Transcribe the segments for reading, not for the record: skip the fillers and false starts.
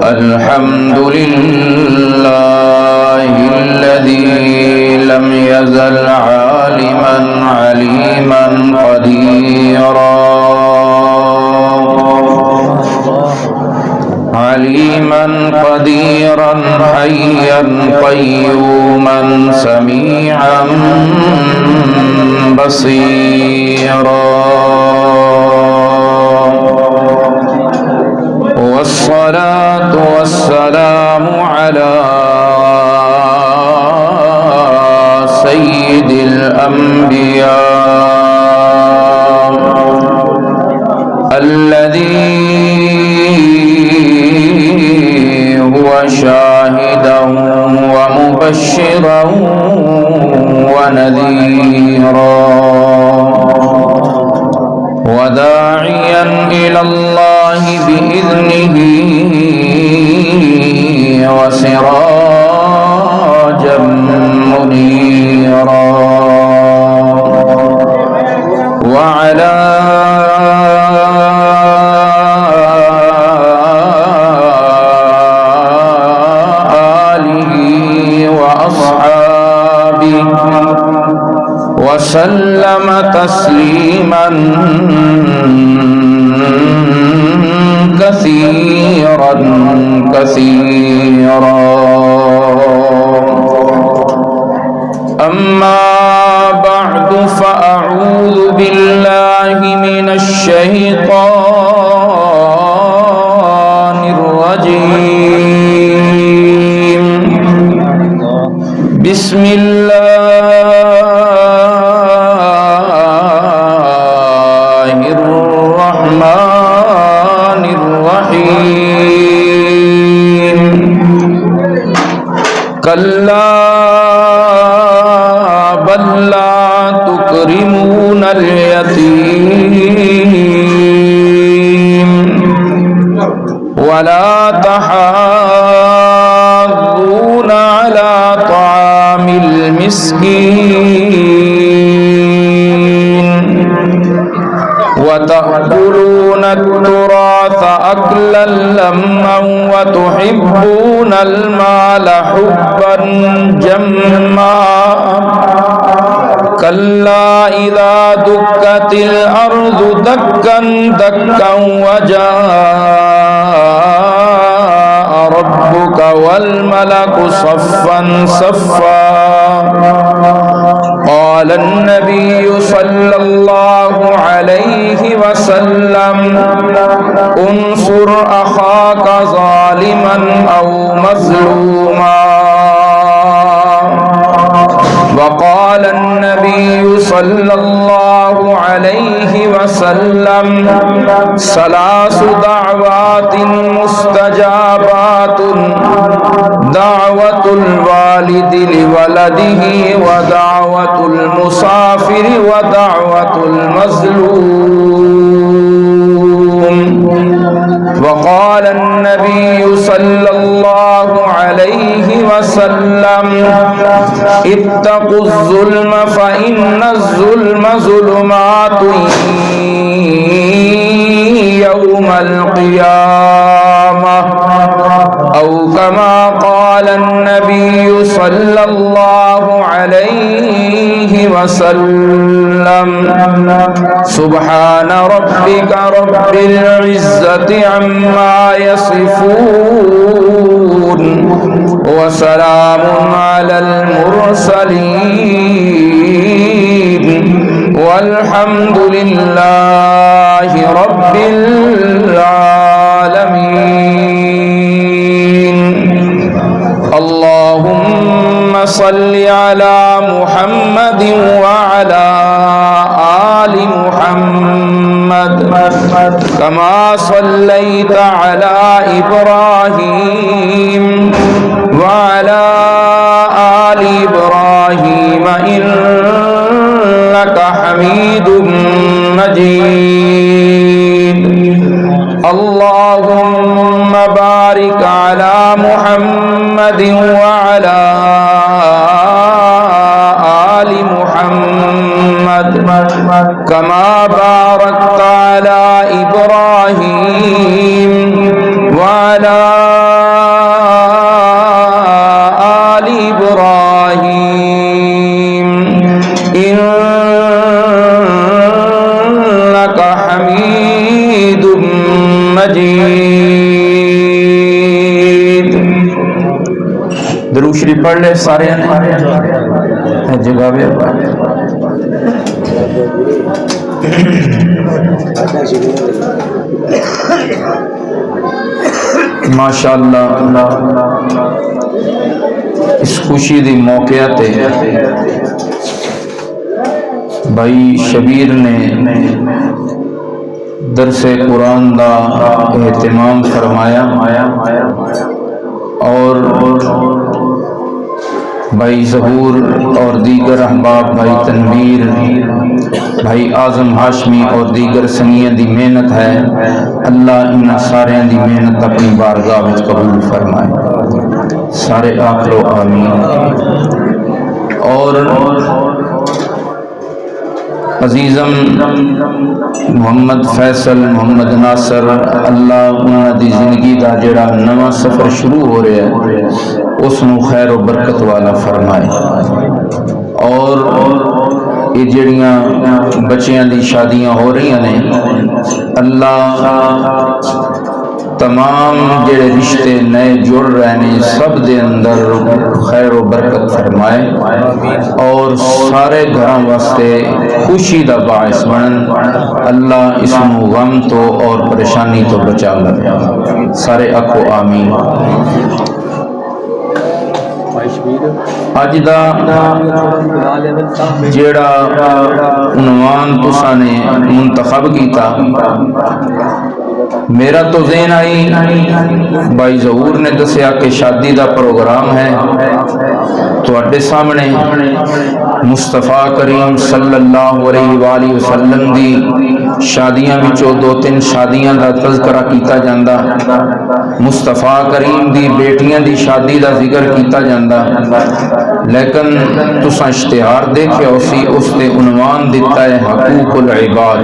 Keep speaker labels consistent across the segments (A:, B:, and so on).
A: अल्हम्दुलिल्लाहिल्लज़ी lump यज़ल आलिमन अलीमन क़दीरा अलीमन क़दीरन हय्यन क़य्यूमन समीअन Basira वस्सलातु वस्सलामु अला सय्यिदिल अंबिया अल्लज़ी हुवा शाहिदन व मुबश्शिरन व नज़ीरा व दाइयन इलल्लाहि बिइज़निही व सिराजम मुनीरा व अला वसल्लम तस्लीमन कसीरन कसीरा अम्मा बअदु फ़अऊज़ु बिल्लाहि मिनश शैतानिर रजीम बिस्मिल्लाहिर्रहमानिर्रहीम कल्ला बल ला तुकरिमूनल यतीम वला तहाज़्ज़ूना अला तामिल मिस्कीन वतअकुलून अत-तुराथ अक्लन लम्मन वतुहिब्बूनल माल हुब्बन जम्मा कल्ला इज़ा दुक्कतिल अर्ज़ु दक्कन दक्कन वजाअ रब्बुक वल मलकु सफ़्फ़न सफ़्फ़ा क़ाल अन्नबिय्यु सल्लल्लाहु अलैहि वसल्लम उन्सुर अख़ाक ज़ालिमन औ मज़लूमा वक़ाल अन्नबिय्यु सल्लल्लाहु अलैहि वसल्लम सलासु दअवातिन मुस्तजाबातुन दावतुल वालिदि लिवलदिही व दावतुल मुसाफिरि व दावतुल मज़लूम वक़ाल अन्नबिय्यु सल्लल्लाहु अलैहि वसल्लम इत्तक़ुज़्ज़ुल्म फ़इन्नज़्ज़ुल्म ज़ुलुमातुन यौमल क़ियामह औ कमा क़ाल अन्नबिय्यु सल्लल्लाहु अलैहि वसल्लम सुब्हान रब्बिका रब्बिल इज़्ज़ति अम्मा यसिफून व सलामुन अलल मुरसलीन वल्हम्दुलिल्लाहि रब्बिल आलमीन अल्लाहुम्मा सल्लि अला मुहम्मदिन व अला आलि मुहम्मद कमा सल्लैता अला इब्राहीम व अला आलि इब्राहीम इन्नका हमीदुम मजीद अल्लाहुम्मा बारिक अला मुहम्मदिन व अला आलि मुहम्मद कमा बारकता अला इब्राहीम व अला आलि इब्राहीम इन्नका हमीदुम मजीद। दरूद शरीफ पढ़ ले सारे ने जगह भी माशाअल्लाह। इस खुशी दी मौके ते भाई शबीर ने दरसे कुरान दा एहतमाम फरमाया और भाई ज़हूर और दीगर अहबाब, भाई तनवीर, भाई आज़म हाशमी और दीगर सनिया दी मेहनत है। अल्लाह इन सारे दी मेहनत अपनी बारगाह में कबूल फरमाए। सारे आखिरो आमीन। और अजीज़म मोहम्मद फैसल, मोहम्मद नासर, अल्लाह उन्होंने जिंदगी का जोड़ा नवा सफ़र शुरू हो रहा है उसनू खैर और बरकत वाला फरमाए। और ये जड़ियाँ बच्चियां दी शादियाँ हो रही ने, अल्लाह तमाम जेड़े रिश्ते नए जुड़ रहे हैं सब दे अंदर खैर और बरकत फरमाए और सारे घरों वास्ते खुशी का बायस बनन। अल्लाह इसनू गम तो और परेशानी तो बचा ले। सारे आखो आमीन। अज दा जेड़ा उन्वान तुसा ने मुंतखब किया, मेरा तो ज़हन आई भाई ज़हूर ने दसिया कि शादी का प्रोग्राम है तुहाडे सामने। मुस्तफा करीम सल्लल्लाहु अलैहि वसल्लम दी शादियां विचों 2-3 शादियां का तज़करा किया जाता, मुस्तफा करीम दी बेटियां दी शादी का जिक्र किया जाता, लेकिन तुसा इश्तिहार देखिया उसी उसते उन्वान दिता है हकूकुल इबाद।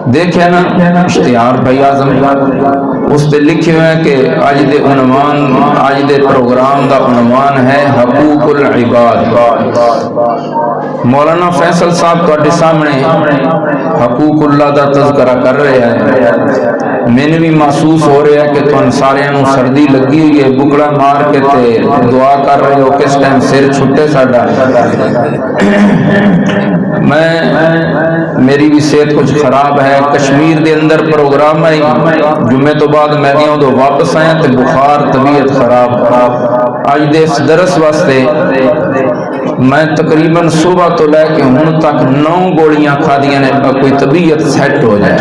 A: देखे ना इश्तिहार भाई आज़म, उसते लिखे हुए हैं कि आज दे उन्वान, आज दे प्रोग्राम का उन्वान है हकूकुल इबाद। मौलाना फैसल साहब तुहाडे सामने हकूकुल्लाह दा तज़करा कर रहे हैं। मैंने भी महसूस हो रहा है कि तुहानू सारियां नू सर्दी लगी हुई है, बुकड़ा मार के ते दुआ कर रहे हो किस टाइम सिर छुट्टे साडा। मैं मेरी भी सेहत कुछ खराब है। कश्मीर के अंदर प्रोग्राम है, जुम्मे तो बाद मैं गया उदों वापस आया तो बुखार तबीयत खराब। अज दे इस दरस वास्ते मैं तकरीबन सुबह तो लैके हुण तक 9 गोलियां खादियां ने, कोई तबीयत सैट हो जाए।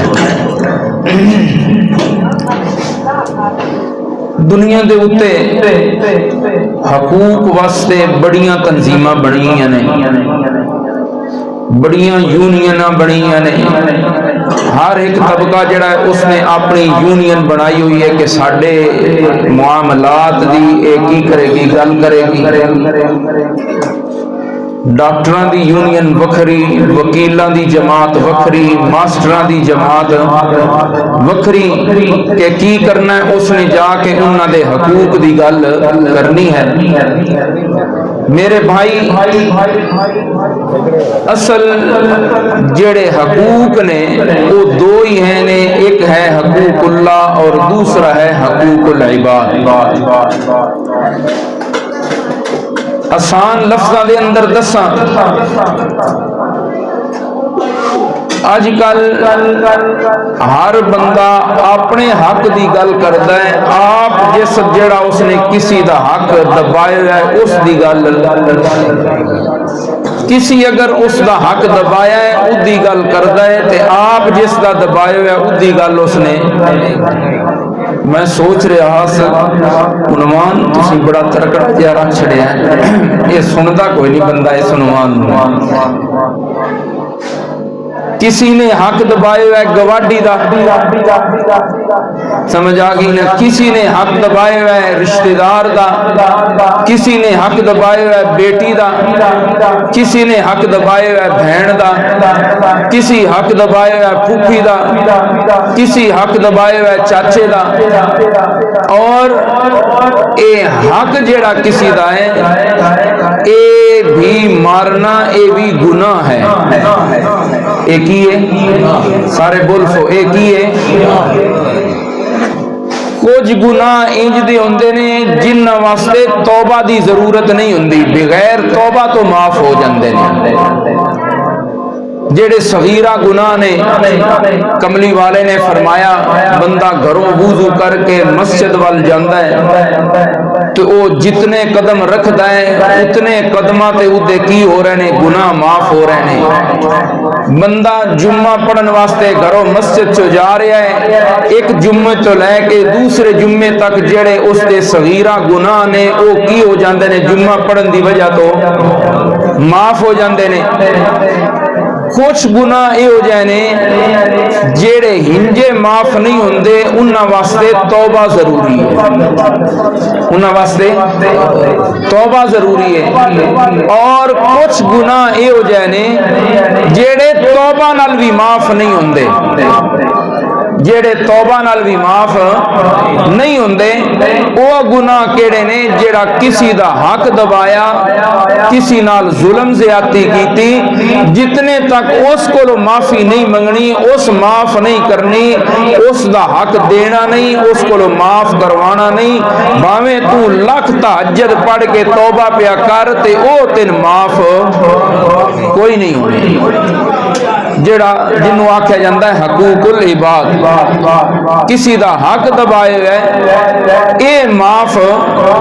A: दुनिया के उत्ते हकूक वास्ते बड़ियां तंजीमां बनियां ने, बड़ियां यूनियन बनियां ने। हर एक तबका जड़ा है उसने अपनी यूनियन बनाई हुई है कि साडे मुआमलात दी एक ही करेगी, गल करेगी। डॉक्टरां दी यूनियन वखरी, वकीलां दी जमात वखरी, मास्टरां दी जमात वखरी के की करना है उसने जाके उन्हां दे हकूक दी गल करनी है। मेरे भाई असल जेड़े हकूक ने वो 2 ही हैं ने, एक है हकूकुल्लाह और दूसरा है हकूकुल इबाद। आसान लफ्ज़ां दे अंदर दसा, अजकल हर बंदा अपने हक की गल करता है। आप जिस जेड़ा उसने किसी का हक दबाया है उसकी गल, किसी अगर उसका हक दबाया है उसकी गल करता है, तो आप जिसका दबाया है उसकी गल उसने। मैं सोच रहा उन्वान तुसी बड़ा तड़कड़ा जिहा रख छड़िया है, ये सुनता कोई नहीं बंदा इस उन्वान। किसी ने हक दबाया है गवाडी दा, समझ आ गई ना, किसी ने हक दबाया है रिश्तेदार दा, किसी ने हक दबाया है बेटी दा, किसी ने हक दबाया है बहन दा, किसी हक दबाया है फूफी दा, किसी हक दबाया है चाचे दा। और ये हक जेड़ा किसी दा है ये भी मारना, ये भी गुनाह है। एक ही है, सारे बोल सो एक ही है। कुछ गुनाह इंज दे होंदे ने जिन्हां वास्ते तौबा दी जरूरत नहीं हुंदी, बगैर तौबा तो माफ हो जांदे ने। जेड़े सगीरा गुनाह ने, कमली वाले ने फरमाया बंदा घरों वुजू करके मस्जिद वाल जांदा है तो वो जितने कदम रखता है उतने कदमां ते उदे की हो रहे ने, गुनाह माफ हो रहे ने। बंदा जुम्मा पढ़न वास्ते घरों मस्जिद चो जा रहा है, एक जुम्मे तो लैके दूसरे जुम्मे तक जेड़े उसके सगीरा गुनाह ने वो की हो जाते हैं, जुम्मा पढ़न की वजह तो माफ हो जाते हैं। कुछ गुनाह ये हो जाए ने जेड़े हिंजे माफ नहीं होंदे, उन्हां वास्ते तौबा जरूरी है, उन्हां वास्ते तौबा जरूरी है। और कुछ गुनाह ये हो जाए ने जेड़े तौबा नाल भी माफ नहीं होंदे, जेड़े तौबा नाल भी माफ नहीं होंदे, वो गुनाह केड़े ने जेड़ा किसी दा हक दबाया, किसी नाल जुल्म ज़्यादती कीती, जितने तक उस कोलों माफी नहीं मंगनी, उस माफ नहीं करनी, उस दा हक देना नहीं, उस कोलों माफ करवाना नहीं, भावें तू लख तहज्जुद पढ़ के तौबा पिया कर ते ओ तेन माफ कोई नहीं होनी। जेड़ा जिन्हों आख्या जाता है हकूकुल इबाद, किसी दा हक दबाए है ये माफ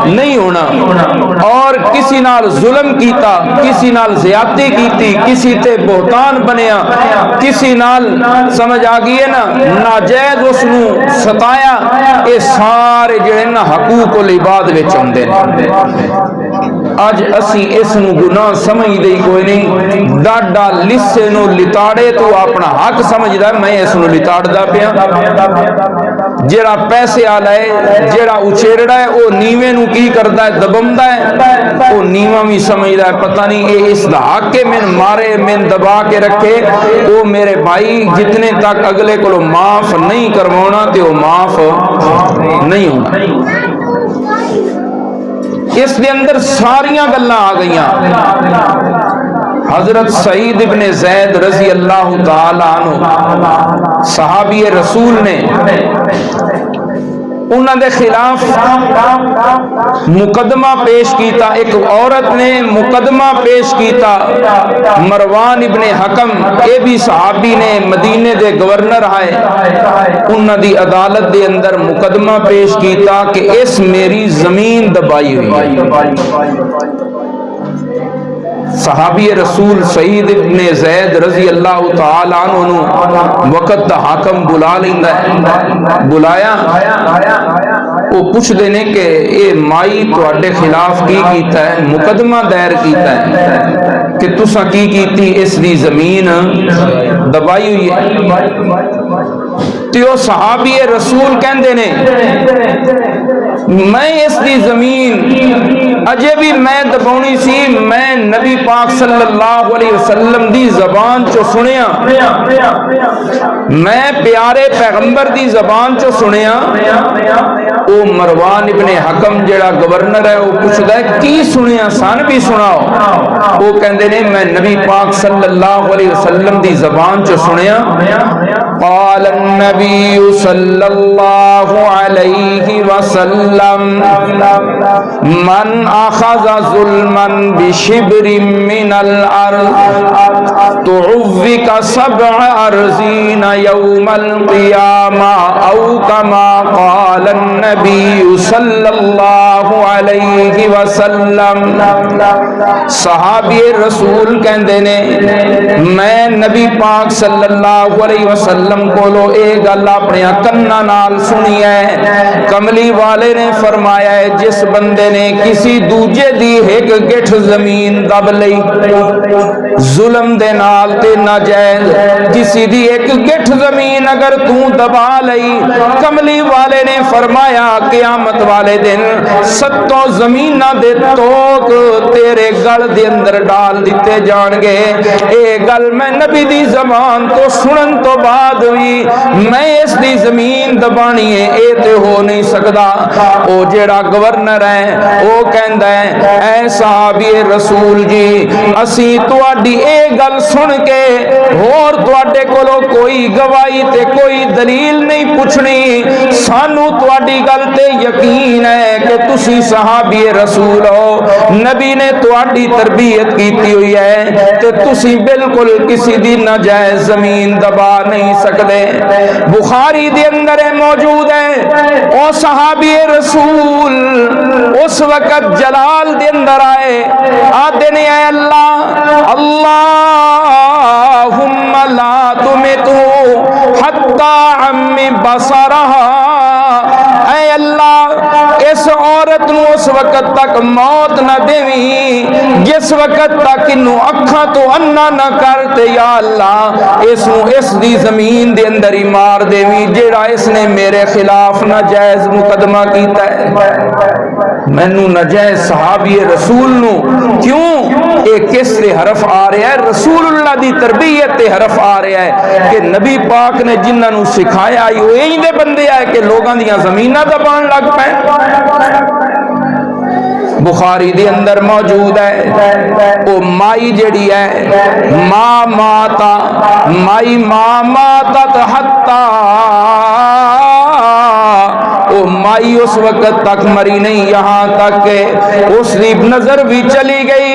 A: नहीं होना। और किसी नाल जुल्म कीता, किसी नाल ज़्यादती कीती, किसी ते बोहतान बनया, किसी नाल समझ आ गई है ना नाजायज उसनू सताया, ये सारे जेड़े ना हकूकुल इबाद विच आउंदे ने। अज असी इस गुनाह समझते ही कोई नहीं, डाडा लिस्से नू लिताड़े तो अपना हक समझदा मैं इस लिताड़दा पिया। जेड़ा पैसे आला है, जेड़ा उचेरड़ा है, वो नीवे नू की करदा है, दबमदा है, वो नीवा भी समझदा है पता नहीं ये इस दा हक के मैन मारे, मैन दबा के रखे। वो मेरे भाई जितने तक अगले को माफ नहीं करवाना तो माफ नहीं होना। इस दे अंदर सारियां गल्लां आ गईयां। हजरत सईद इब्ने ज़ैद रजी अल्लाह तआला अन्हु सहाबी रसूल ने उन्होंने खिलाफ मुकदमा पेश किया। एक औरत ने मुकदमा पेश किया, मरवान इब्ने हकम, ये भी सहाबी ने, मदीने दे गवर्नर है, उन्होंने अदालत दे अंदर मुकदमा पेश किया कि इस मेरी जमीन दबाई हुई है। सहाबी रसूल सईद इब्ने ज़ैद रजी अल्लाह तआला अन्हु वक़्त हाकम बुला लेंदा है, बुलाया वो पुछदे ने कि ये माई तुहाडे खिलाफ की कीता है, मुकदमा दायर कीता है कि तुसा की कीती, इसदी जमीन दबाई हुई है। तो सहाबी रसूल कहंदे ने मैं इसकी जमीन अजे भी मैं दबाउनी सी, मैं नबी पाक सल्लल्लाहु अलैहि वसल्लम दी जबान चो सुनिया, मैं प्यारे पैगंबर दी जबान चो सुनिया। वो मरवान इब्ने हकम जेड़ा गवर्नर है वो पूछदा है की सुनिया, सन भी सुनाओ। वो कहंदे ने मैं नबी पाक सल्लल्लाहु अलैहि वसल्लम दी जबान चो सुनिया। क़ाल नबी सल्लल्लाहु अलैहि वसल्लम मन अखज़ ज़ुल्मन बिशिब्रिन मिनल अर्ज़ तुअव्विका सबअ अर्ज़ीन यौमल क़ियामा औ कमा क़ाल नबी सल्लल्लाहु अलैहि वसल्लम। सहाबी रसूल कहंदे ने मैं नबी पाक सल्लल्लाहु अलैहि वसल्लम कोलो ए गल गल अपने कन्ना नाल सुनी है। कमली वाले ने फरमाया है जिस बंदे ने किसी दूजे दी एक गिठ जमीन दब लई जुल्म दे नाल ते नाजायज, किसी दी एक गिठ जमीन अगर तू दबा लई, कमली वाले ने फरमाया क़यामत वाले दिन 7 जमीना दे तोक तेरे गल दे अंदर डाल दिते जाणगे। ये गल मैं नबी दी जबान तो सुनन तो बाद भी मैं इस दी जमीन दबानी है, ये तो हो नहीं सकता। ओ जेड़ा गवर्नर है वो कहंदा है ऐ सहाबी रसूल जी असी तुहाडी ये गल सुन के होर तुहाडे कोलों कोई गवाही ते कोई दलील नहीं पुछनी, सानू तुहाडी गल ते यकीन है कि तुसी सहाबी रसूल हो, नबी ने तुहाडी तरबियत कीती हुई है ते तुसी बिल्कुल किसी दी नाजायज जमीन दबा नहीं सकते। बुखारी दे अंदर मौजूद है ओ सहाबी रसूल उस वक्त जलाल दे अंदर आए, आते ने अल्लाह अल्लाहुम्मा ला तुमितु हत्ता अम्मी बसरहा, ऐ अल्लाह इस औरत नू उस वक्त तक मौत न देवी जिस वक्त तक इनू अखा तो अन्ना न करते, या अल्लाह इसनू इस दी जमीन दे अंदर ही मार देवी जेड़ा इसने मेरे खिलाफ नाजायज मुकदमा कीता है। मैनू नाजायज सहाबी रसूल नू क्यों ये किस ते हरफ आ रहा है, रसूलुल्लाह दी तरबियत ते हरफ आ रहा है कि नबी पाक ने जिन्हां नू सिखाया यही दे बंदे आए कि लोगों दी जमीनां दबाण लग पै। बुखारी दे अंदर मौजूद है ओ माई जड़ी है मां माता माई मां माता हत्ता, ओ माई उस वक्त तक मरी नहीं यहाँ तक के उसकी नजर भी चली गई,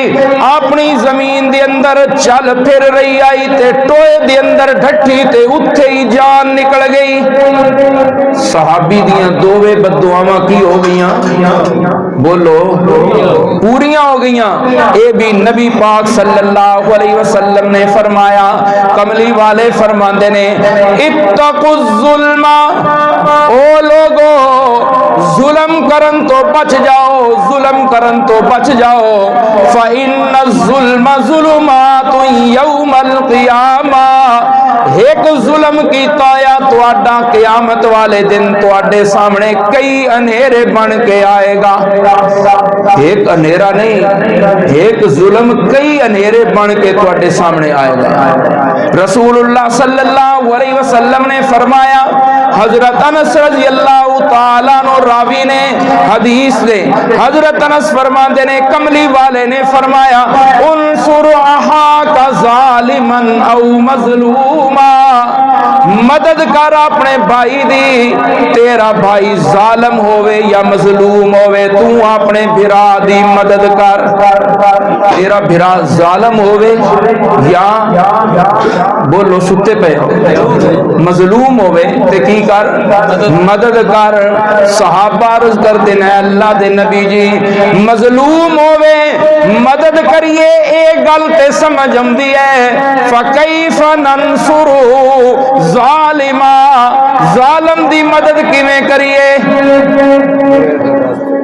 A: अपनी जमीन दे अंदर चल फिर रही आई ते टोए दे अंदर ढट्ठी ते उत्थे ही जान निकल गई। सहाबी दियां दोवे बददुआवां की हो गईयां, बोलो पूरियां हो गईयां। ये भी नबी पाक सल्लल्लाहु अलैहि वसल्लम ने फरमाया, कमली वाले फरमाते ने इत्तकुज़ ज़ुल्मा, ओ लोगो जुल्म करन तो बच जाओ, जुल्म करन तो बच जाओ, फ़इन्न ज़ुल्म ज़ुलुमातुन यौमल क़ियामा, एक जुल्म की ताया तुहाडा क़यामत वाले दिन तुहाडे सामने कई अंधेरे बन के आएगा। एक अंधेरा नहीं, एक जुल्म कई अंधेरे बन के तुहाडे सामने आएगा। रसूलुल्लाह सल्लल्लाहु अलैहि वसल्लम ने फरमाया, हजरत अनस रज़ी अल्लाह तआला अन्हु रावी ने हदीस दे हजरत अनस फरमाते ने कमली वाले ने फरमाया उनसुर अहा का जालिमन औ मजलूमा, मदद कर अपने भाई दी, तेरा भाई जालिम होवे या मजलूम होवे तू अपने भिरा दी मदद कर। तेरा भिरा जालिम होवे या बोलो सुते पे मजलूम होवे ते की कर मदद कर। सहाबा अर्ज करते हैं अल्लाह दे नबी जी मजलूम होवे मदद करिए, एक गल ते समझ आती है फकैफ नंसुरु जालिमा, जालिम दी मदद किवें करिए।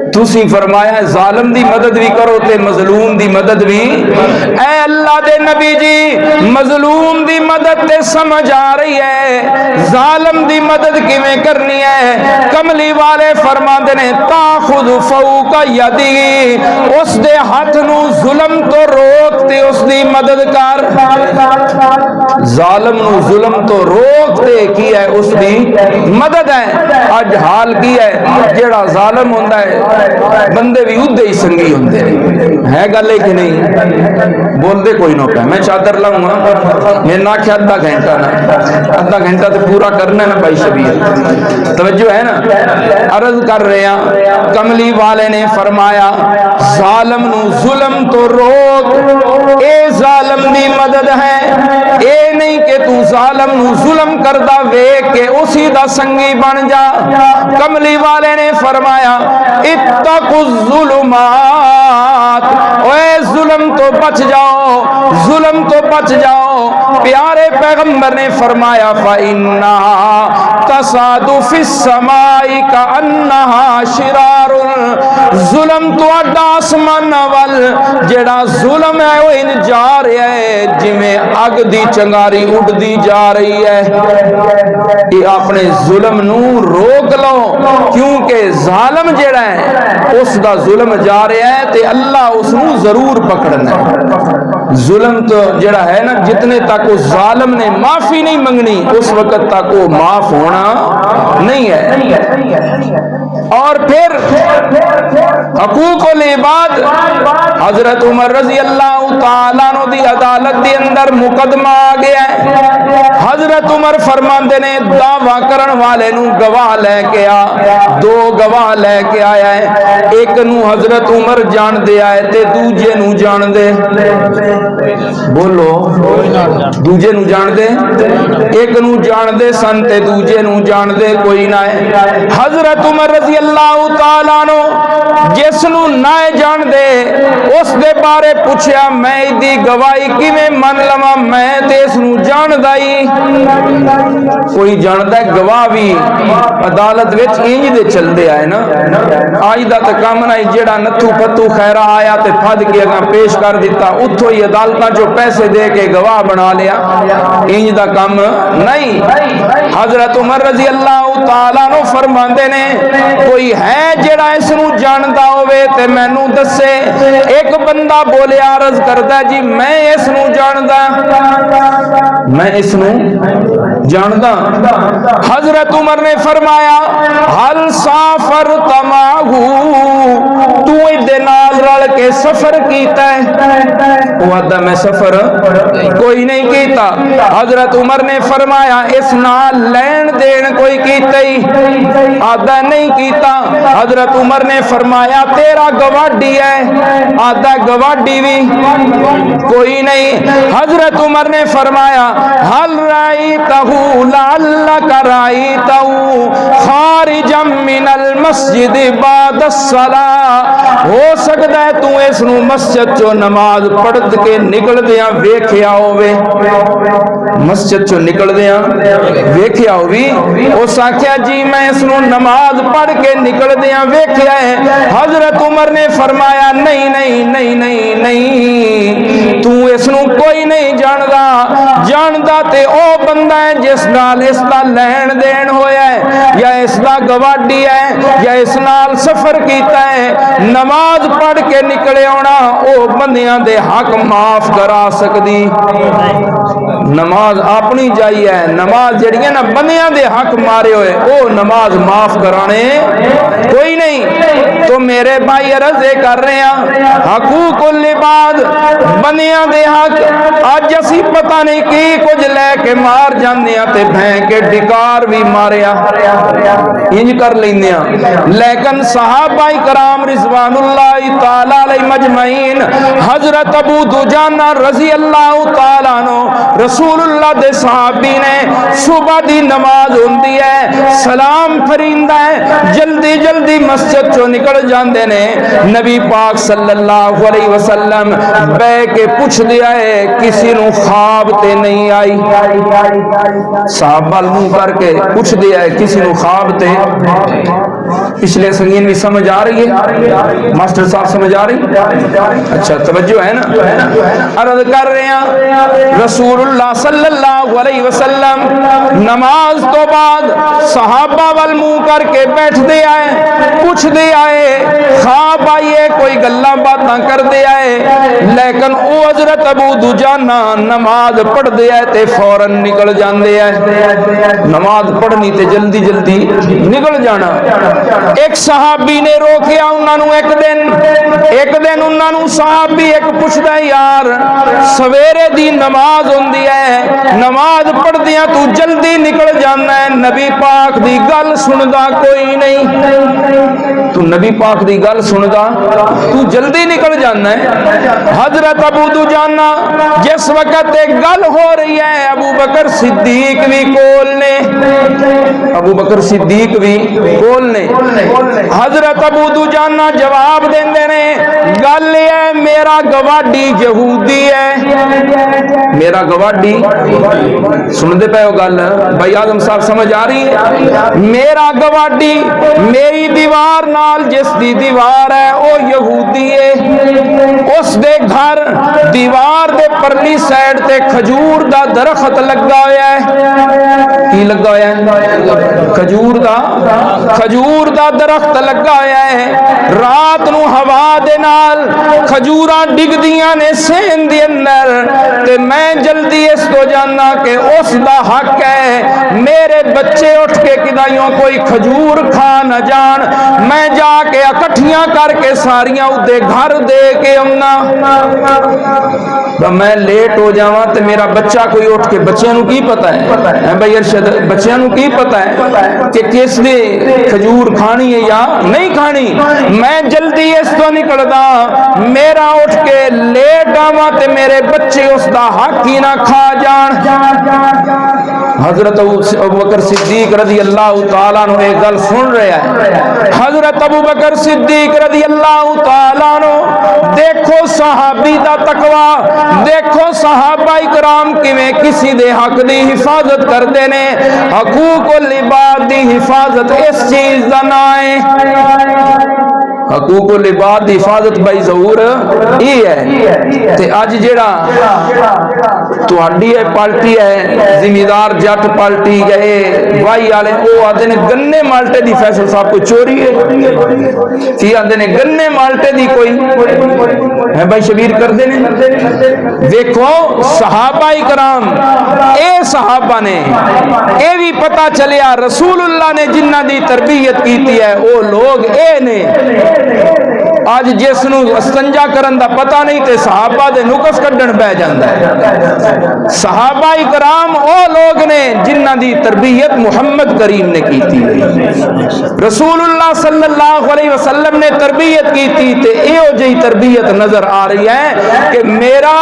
A: तुसी फरमाया जालिम दी मदद भी करो ते मजलूम दी मदद भी। ऐ अल्लाह दे नबी जी मजलूम दी मदद ते समझ आ रही है, जालिम दी मदद किवें करनी है। कमली वाले फरमाते ने ताखुद फौका यदी, उस दे हाथ नू जुल्म तो रोक ते उस दी मदद कर। जालिम नू जुल्म तो रोक ते की है उस दी मदद है। अज हाल की है जेड़ा जालिम होंदा है बंदे भी उदे ही संगी होंदे है, गल है कि नहीं? बोलते कोई ना पे मैं चादर लाऊंगा मैंने ना आख्या आधा घंटा ना, आधा घंटा तो पूरा करना है ना भाई शबीर, तवज्जो है ना। अर्ज कर रहे हैं कमली वाले ने फरमाया जालिम नू जुल्म तो रोक, ए जालिम दी मदद है, ए नहीं कि तू जालिम नू जुल्म करदा वेख के उसी दा संगी बन जा। कमली वाले ने फरमाया इत्तकुज़ ज़ुलुमात, ओ ओए जुल्म तो बच जाओ, जुल्म तो बच जाओ। प्यारे पैगंबर ने फरमाया फइन्ना तसादु फिस समाई का अन्नहा शिरारुल, जुल्म तो अड्डा आसमान वल जेड़ा जुल्म है वो इन जा रहा है जिमें अग दी चंगारी उड़दी जा रही है। ये अपने जुल्म नू रोक लो, क्योंकि जालिम जेड़ा है उसका जुल्म जा रहा है ते अल्लाह उसनू जरूर पकड़ना है। जुल्म तो जेड़ा है ना, जितने तक उस जालिम ने माफी नहीं मंगनी उस वक्त तक वो माफ होना नहीं है। और फिर हकूकुल इबाद, हजरत उमर रजी अल्लाह तआला अन्हु दी अदालत के अंदर मुकदमा आ गया है। हजरत उमर फरमांदे ने दावा करन वाले नू गवाह लेके आ। दो गवाह लेके आया है, एक नू हजरत उमर जान दे आए ते दूजे नू जान दे, बोलो दूजे नू जान दे, एक नू जान दे सन ते दूजे नू जान दे कोई ना है। हजरत उमर रजी अल्लाह तआला अन्हु जिस नू ना जान दे उस दे बारे पूछया मैं इदी गवाही किवें मन लवां, मैं ते इस नू जानदा ही। कोई जानदा गवाह भी अदालत विच इंज दे चलदे आए ना, अज दा ते काम नहीं जेड़ा नथू पत्तू खैरा आया ते फद के अगा पेश कर दिता, उथों ही अदालतां जो पैसे दे के गवाह बना लिया, इंज दा काम नहीं। हजरत उमर रजी अल्लाह तआला अन्हु फरमांदे ने कोई है जेड़ा इस नू जानदा होवे ते मैनू दसे। एक बंदा बोले अर्ज करदा जी मैं इस नू जानदा, मैं इस नू जानदा। हजरत उमर ने फरमाया हल साफर तमाहू, तू इदे नाल रल के सफर कीता है? वो आदा मैं सफर कोई नहीं कीता। हजरत उमर ने फरमाया इस नाल लेन देन कोई कीता ही? आदा नहीं कीता। हजरत उमर ने फरमाया तेरा गवाडी है? आदा गवाडी भी कोई नहीं। हजरत उमर ने फरमाया हल राई तहू लाल्ला कराई तहू खारिजम मिनल मस्जिद बाद सला, हो सकता है तू इस नू मस्जिद चो नमाज पढ़ के निकलदियां वेख्या होवे, मस्जिद चो निकलदियां वेख्या होवी। उस आख्या जी मैं इस नू नमाज पढ़ के निकलदियां वेख्या है। हजरत उमर ने फरमाया नहीं नहीं नहीं नहीं नहीं, तू इस नू कोई नहीं जानदा, जानदा ते ओ बंदा है जिस नाल इसदा लैन देन होया है, या इसदा गवाडी है, या इस नाल सफर कीता है। नमाज पढ़ के निकले आना ओ बंदियां दे हक माफ करा सकदी। नमाज अपनी जाई है, नमाज जड़ियां ना बंदियां दे हक मारे होए ओ नमाज माफ कराने कोई नहीं। तो मेरे भाई अर्ज कर रहे हैं हकूकुल इबाद, बंदियां दे हक अज असी पता नहीं की कुछ लैके मार जाने ते भैं के डिकार भी मारिया इंज कर लेंदे, लेकिन सहाबा कराम रिजवानुल्लाह ताला अलैहि मजमईन, हजरत अबू दुजाना रजी अल्लाह ताला अन्हु रसूलुल्लाह दे सहाबी ने सुबह दी नमाज होंदी है, सलाम फरींदा है, जल्दी जल्दी मस्जिद चो निकल जाते ने। नबी पाक सल्लल्लाहु अलैहि वसल्लम बैठ के पूछ दिया है किसी नू ख्वाब ते नहीं आई? साहबा मुंह करके पूछ दिया है किसी नू ख्वाब ते? पिछले संगीन भी समझ आ रही है? मास्टर साहब समझ आ रही? अच्छा तवज्जो है ना? अर्ज कर रहे हैं रसूलुल्लाह सल्लल्लाहु अलैहि वसल्लम नमाज तो बाद सहाबा वल मुंह करके बैठते आए, पूछते आए, ख्वाब आइए, कोई गल्ला बातां करते आए, लेकिन वो हजरत अबू दुजाना नमाज पढ़ते आए ते फौरन निकल जाते हैं। नमाज पढ़नी ते जल्दी जल्दी निकल जाना। एक सहाबी ने रोकिया उन्होंने, एक दिन उन्होंने सहाबी एक पूछता यार सवेरे दी नमाज होंदी दी है, नमाज पढ़दियां तू जल्दी निकल जाना है, नबी पाक दी गल सुनदा कोई नहीं। तू नबी पाक दी गल सुनदा तू जल्दी निकल जाना है। हजरत अबू दुजाना जिस वक्त एक गल हो रही है, अबू बकर सिद्दीक भी कोल ने, अबू बकर सिद्दीक भी कोल ने। हजरत अबू दुजाना जवाब देंदे ने, गल है मेरा गवाडी यहूदी है, मेरा गवाडी, सुनते पे हो गल भाई आजम साहब, समझ आ रही है? मेरा गवाडी मेरी दीवार नाल जिस दी दीवार है वो यहूदी है, उस दे घर दीवार दे परली साइड ते खजूर दा दरखत लगा होया है। की लगा होया है? खजूर दा दरख्त लगा होया है। रात नू हवा दे नाल खजूरां डिगदियां ने सेन दे अंदर, ते मैं जल्दी इस तो जाना कि उस दा हक है मेरे बच्चे उठ के किदाइयों कोई खजूर खा न जान, मैं जाके इकट्ठियां करके सारियां उदे घर दे के आउना। मैं लेट हो जावा तो मेरा बच्चा कोई उठ के, बच्चों नू की पता है भाई अरशद, बच्चों नू की पता है कि किस दे खजूर खानी है या नहीं खानी। मैं जल्दी इस तो निकलदा, मेरा उठ के लेट आवा ते मेरे बच्चे उसका हक ही ना खा जान। हजरत अबू बकर सिद्दीक रज़ी अल्लाह तआला अन्हु एक गल सुन रहा है। हजरत अबू बकर सिद्दीक रज़ी अल्लाह तआला अन्हु, देखो सहाबी दा तकवा, देखो सहाबा इकराम किवें किसी दे हक दी हिफाजत करते ने। हकूकुल इबाद दी हिफाजत इस चीज दा ना है, हकूकुल इबाद दी हिफाजत भाई जरूर ये है। ते अज जेड़ा तुहाडी पार्टी है जिमीदार जट पार्टी गए वाही वाले, वो आते ने गन्ने माल्टे दी, फैसल साहब कोई चोरी है की आते ने गन्ने माल्टे दी कोई है भाई शबीर करते ने। देखो सहाबा इकराम, ए सहाबा ने ये भी पता चलिया रसूलुल्लाह ने जिन्ना दी तरबियत की है वो लोग ए ने। आज जिसनू संजा करन दा पता नहीं ते सहाबा दे नुकस कड्डण बह जांदा है। सहाबा इकराम ओ लोग ने जिन्ना दी तरबियत मुहम्मद करीम ने की थी, रसूलुल्लाह सल्लल्लाहु अलैहि वसल्लम ने तरबियत की थी। ते एहो जी तरबियत नजर आ रही है कि मेरा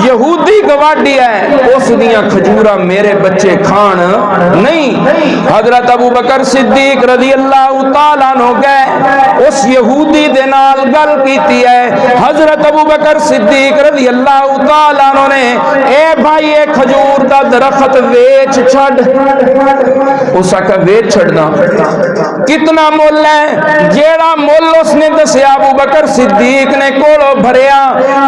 A: यहूदी गवाडी है, उस दियां खजूरा मेरे बच्चे खान नहीं। हजरत अबू बकर सिद्दीक रज़ी अल्लाह तआला अन्हु गए उस यहूदी दे नाल गल कीती है। हजरत अबू बकर सिद्दीक रज़ी अल्लाह तआला अन्हु ने, ए भाई ये खजूर दा दरख्त वेच छड़। उस आखा वेच छड़ना कितना मुल है? जेड़ा मुल उसने दसिया अबू बकर सिद्दीक ने कोलों भरिया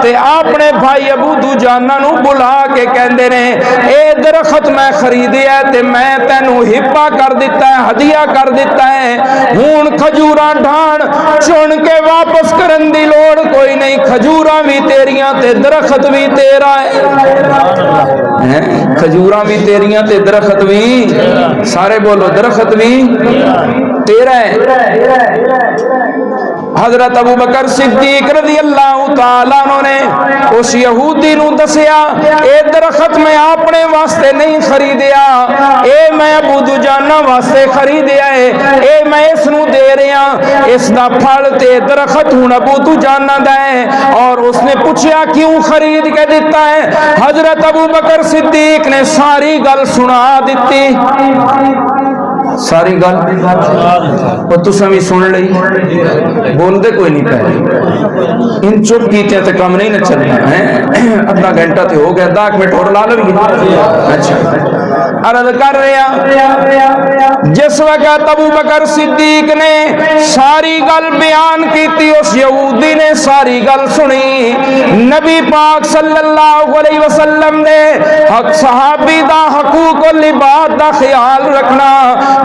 A: ते अपने भाई अबू दुजाना नू बुला के कहंदे ने, ए दरख्त मैं खरीदिया ते मैं तैनू हिब्बा कर दिता है, हदिया कर दिता है। हुण खजूरा ढाण चुन के वापस करन दी लोड़ कोई नहीं, खजूरा भी तेरियां ते दरख्त भी तेरा है। खजूरा भी तेरियां ते दरख्त भी, सारे बोलो दरख्त भी तेरा है। हजरत अबू बकर सिद्दीक रज़ी अल्लाह तआला अन्हु ने उस यहूदी नू दसिया, ए दरख्त मैं अपने वास्ते नहीं खरीदिया, ए मैं अबू दुजाना वास्ते खरीदिया है, ए मैं इस नू दे रहा, इसदा फल ते दरख्त हुण अबू दुजाना दा है। और उसने पूछा क्यों खरीद के दिता है? हजरत अबू बकर सिद्दीक ने सारी गल सुना दी, सारी गल और तुसा भी सुन ली, बोलते कोई नहीं पहले। इन चुप कीते तो कम नहीं न चलना है। अद्धा घंटा तो हो गया, 10 मिनट और ला लवी। अच्छा अर्ज कर रहा, जिस वक्त अबू बकर सिद्दीक ने सारी गल बयान की, उस यहूदी ने सारी गल सुनी। नबी पाक सल्लल्लाहु अलैहि वसल्लम ने हक सहाबी दा हकूकुल इबाद दा ख्याल रखना,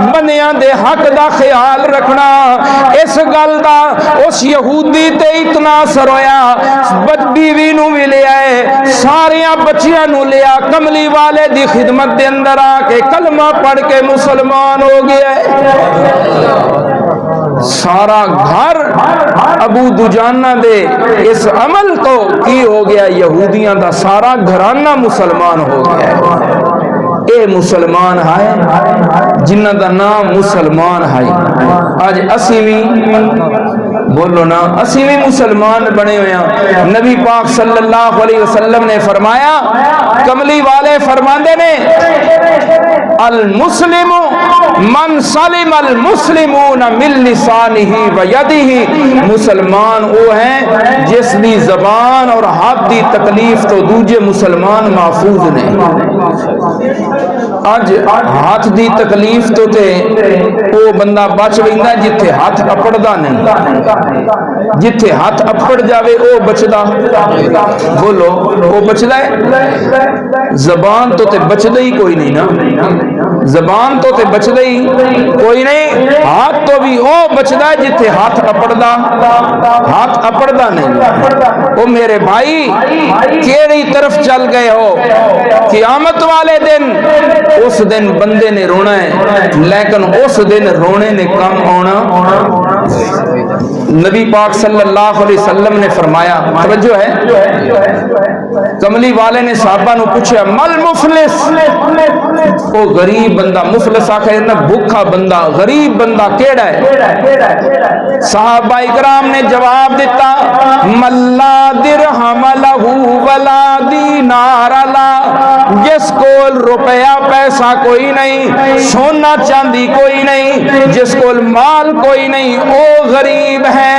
A: बंदियां दे हक दा ख्याल रखना, इस गल दा उस यहूदी ते इतना असर होया, बीवी नू भी लिया है, सारिया बच्चियां नू लिया, कमली वाले दी खिदमत दे अंदर आके कलमा पढ़ के मुसलमान हो गया है। सारा घर अबू दुजाना दे इस अमल तो की हो गया, यहूदियों का सारा घराना मुसलमान हो गया। ये मुसलमान है जिन्हां दा नाम मुसलमान है। अज असी भी बोलो ना, असी भी मुसलमान बने हुए हैं। नबी पाक सल्लल्लाहु अलैहि वसल्लम ने फरमाया, कमली वाले फरमाते ने, अल मुस्लिमु मन सलिम अल मुस्लिमून मिन लिसानिही व यदिही। मुसलमान वो है जिसकी जबान और हाथ की तकलीफ तो दूजे मुसलमान महफूज ने। अज हाथ की तकलीफ तो वो बंदा बच रहा जिथे हाथ अपड़दा नहीं, जिथे हाथ अपड़ जावे वो बचदा। बोलो वो बचदा है? जबान तो बचदा ही कोई नहीं ना, जबान तो बचदा ही कोई नहीं। हाथ तो भी वो बचदा है जिथे हाथ अपड़दा, हाथ अपड़दा नहीं। वो मेरे भाई केड़ी तरफ चल गए हो? क़यामत वाले दिन, उस दिन बंदे ने रोना है, लेकिन उस दिन रोने ने कम आना। नबी पाक सल्लल्लाहु अलैहि वसल्लम ने फरमाया, तवज्जो है, कमली वाले ने साहबा नु पूछा, मल मुफलिस, वो गरीब बंदा, मुफलिस आखे ना भूखा बंदा, गरीब बंदा केड़ा है? साहबा इकराम ने जवाब दिता, मल्ला दिरहम लहू वला दीनार ला, जिस कोल रुपया पैसा कोई नहीं, सोना चांदी कोई नहीं, जिस कोल माल कोई नहीं, ओ गरीब है,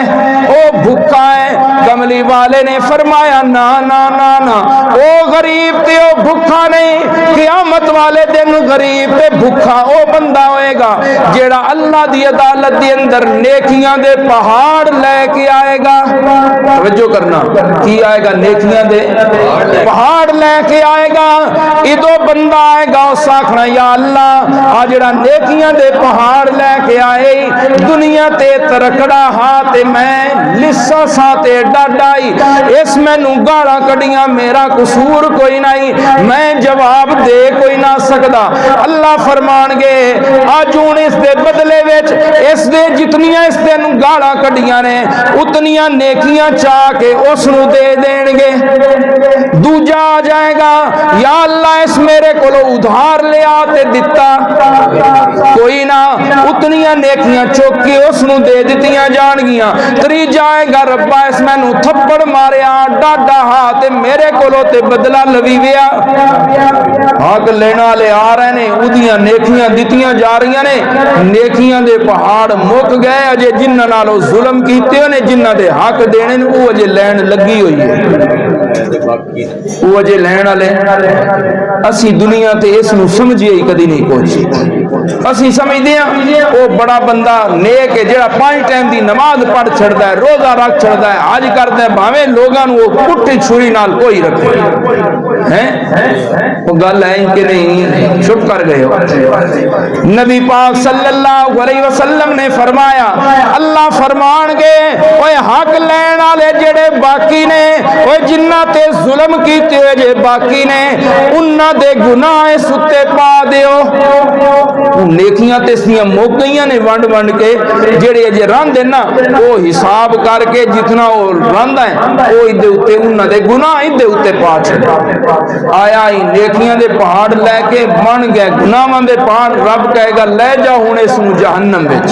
A: ओ भूखा है। कमली वाले ने फरमाया, ना ना ना ना, ओ गरीब ते ओ भूखा नहीं, क़यामत वाले दिन गरीब ते भूखा ओ बंदा होएगा जेड़ा अल्लाह दी अदालत दे अंदर नेकियां दे पहाड़ लेके आएगा। तवज्जो करना, की आएगा? नेकियां दे पहाड़ लेके आएगा। इदो बंदा आएगा, उस आखना, या अल्लाह आ जेड़ा नेकियां दे पहाड़ लेके आए, दुनिया ते तरकड़ा हा ते मैं लिस्सा सा ते डाडाई, इस मैनू गाला कड़ियां, मेरा कसूर कोई नहीं, मैं जवाब दे कोई ना सकदा। अल्लाह फरमानगे, अज हुण इस दे बदले विच इस दे जितनियां इस दिन गाला कड़ियां ने उतनियां नेकियां चाह के उस नू दे देणगे। दूजा आ जाएगा, या अल्लाह इस मेरे कोलो उधार लिया ते दिता कोई ना, उतनियां नेकियां चुक के उस नू दे दित्तियां जाणगियां। तीजा आएगा, रब्बा इस मैनू थप्पड़ मारिया डाडा हा ते मेरे कोलो ते बदला लवी विया। हक लेना वाले आ रहे ने, उदियां नेकियां दित्तियां जा रही ने, नेकियां दे पहाड़ मुक गए। अजे जिन्हां नालों जुल्म कीते ने, जिन्हां दे हक देने ने, वो अजे लैन लगी हुई है, वो अजे लैन वाले। असी दुनिया ते इस नू समझिए ही कदी नहीं पहुंची। असी समझते हैं वो बड़ा बंदा नेक है जेड़ा 5 टाइम की नमाज पढ़ छड़दा है, रोजा रख छड़दा है, हज करदा है, भावें लोगां नू वो पुट्ठी छुरी नाल कोई रखे हैं। वो गल है कि नहीं? चुप कर गए हो। नबी पाक सल्लल्लाहु अलैहि वसल्लम ने फरमाया, अल्लाह फरमानगे, ओए हक लैण वाले जेड़े बाकी ने, ओए जिन्ना ते जुल्म कीते हुए जे बाकी ने, उन्हां दे गुनाह इस उत्ते पा दियो। नेकियां ते इसदियां मुक गईयां ने वंड वंड के, जेड़े अजे रंधे ना वो हिसाब करके जितना वो रंधा है वो इदे उत्ते उन्हां दे गुनाह इदे उत्ते पा छड्डे। आया ही नेकियां दे पहाड़ लैके बन गए गुनाहां दे पहाड़। रब कहेगा, ले जाओ हुण इस नू जहन्नम विच।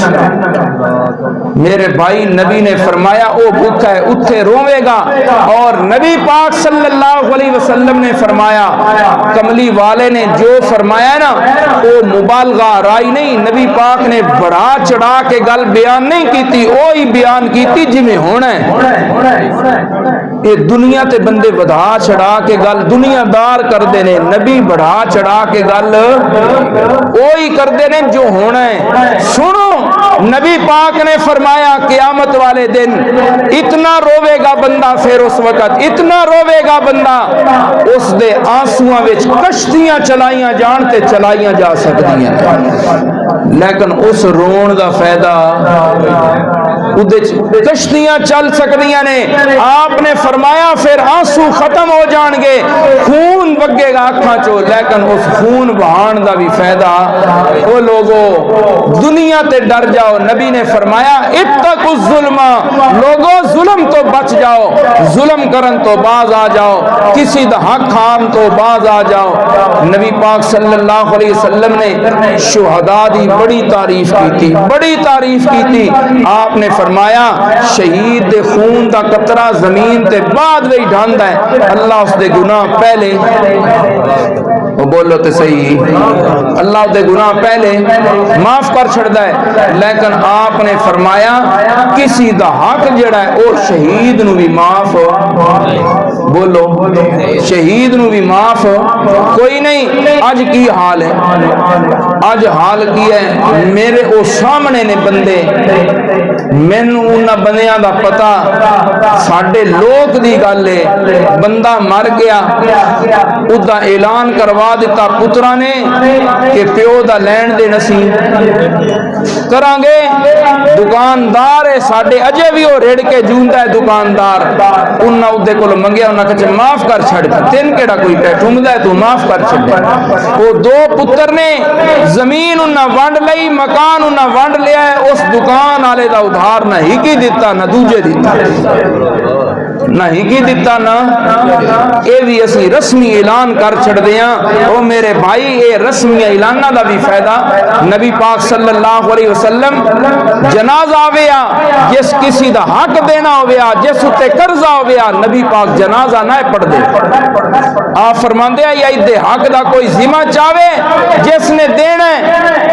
A: मेरे भाई, नबी ने फरमाया वो भूखा है, उत्थे रोवेगा। और नबी पाक सल्लल्लाहु अलैहि वसल्लम ने फरमाया, कमली वाले ने जो फरमाया ना वो मुबालगा राई नहीं, नबी पाक ने बढ़ा चढ़ा के गल बयान नहीं की, वो ही बयान की जिवें होना है। ये दुनिया ते बंदे बढ़ा चढ़ा के गल दुनियादार करते ने, नबी बढ़ा चढ़ा के गल वो ही करते ने जो होना है। सुनो, नबी पाक ने फरमाया, क़यामत वाले दिन इतना रोवेगा बंदा, फिर उस वक्त इतना रोवेगा बंदा, उस दे आंसुआं विच कश्तियां चलाइयां जान ते चलाइयां जा सकदियां, लेकिन उस रोण दा फायदा कश्तियां चल सकदियां ने। आपने फरमाया फिर आंसू खत्म हो जाएंगे, खून वगेगा अखां चो, लेकिन उस खून बहान का भी फायदा। वो लोगो दुनिया ते डर जाओ। नबी ने फरमाया इत्तकु ज़ुल्मा, लोगो जुल्म तो बच जाओ, जुल्म करन तो बाज आ जाओ, किसी दा हक खान तो बाज आ जाओ। नबी पाक सल्लल्लाहु अलैहि वसल्लम ने शुहदा दी बड़ी तारीफ की थी, बड़ी तारीफ की थी। आपने फरमाया शहीद दे खून दा कतरा जमीन ते बाद में ढांदा है, अल्लाह उसदे गुनाह पहले, वो बोलो तो सही, अल्लाह दे गुनाह पहले माफ कर छड़दा है। लेकिन आपने फरमाया किसी दा हक जड़ा है वो शहीद नू भी माफ, बोलो शहीद नू भी माफ कोई नहीं। अज की हाल है, अज हाल की है, मेरे वो सामने ने बंदे, मैनू उन्हां बंदियां दा पता, साडे लोक दी गल है, बंदा मर गया, उदा ऐलान करवा दिता पुत्रा ने कि प्यो दा लैन देन असीं करांगे। दुकानदार है साडे, अजे भी वो रेड़ के जूंदा है दुकानदार, उन्हां उहदे कोल मंगिया, उन्हां कहा माफ कर छड़, तेन केड़ा कोई टुंगदा है, तू माफ कर छड़। वो दो पुत्र ने जमीन उन्हां वंड लई, मकान उन्हां वंड लिया है, उस दुकान वाले दा उधार ना ही की दिता ना दूजे दिता, ना ही की दिता ना। ये भी असी रस्मी ऐलान कर छड़दे हां। ओ मेरे भाई, ये रस्मी ऐलाना दा भी फायदा। नबी पाक सल्लल्लाहु अलैहि वसल्लम जनाजा आवेया, जिस किसी दा हक देना होवेया, जिस उत्ते कर्जा होवेया, नबी पाक जनाजा ना पढ़दे। आप फरमांदे आ या इदे हक दा कोई जिम्मा चावे जिसने देना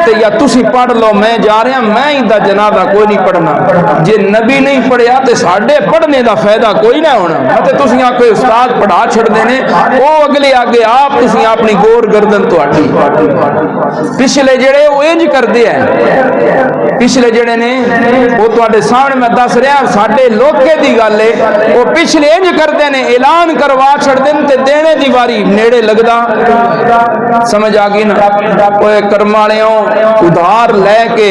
A: ते या तुसी पढ़ लो, मैं जा रहा, मैं इदा जनाजा कोई नहीं पढ़ना। जे नबी नहीं पढ़िया तो साडे पढ़ने दा फायदा कोई ना होना। मतलब तुसी आके उस्ताद पढ़ा छड़दे ने, वो अगले आगे आप तुसी अपनी गोर गर्दन तुहाडी। पिछले जेड़े वो इंज करदे है, पिछले जेड़े ने वो तुहाडे सामने मैं दस रहा, साडे लोके दी गल है, वो पिछले इंज करदे ने, ऐलान करवा छड़दे ने ते देने दी वारी नेड़े लगदा। समझ आ गई ना? ओए कर्म वालेओ, उधार लैके